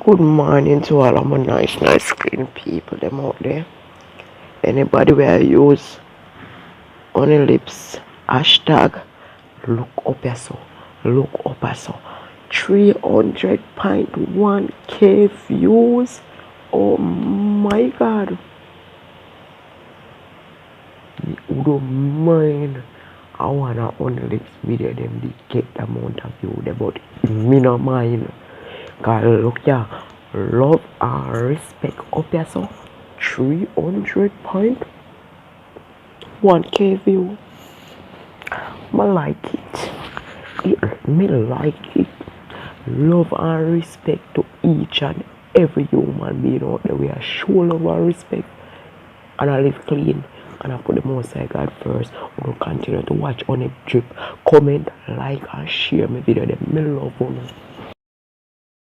Good morning to all of my nice screen people them out there. Anybody where use on the lips hashtag look up so 300.1k views. Oh my god. You don't mind. I wanna on the lips video them they get the amount of view there, but me no mind. Cause look yeah, love and respect up here so 300.1k view. Me like it. Me like it. Love and respect to each and every human being out there. We are show love and respect and I live clean and I put the most high God first. We will continue to watch on a drip, comment, like and share my video. Me love you.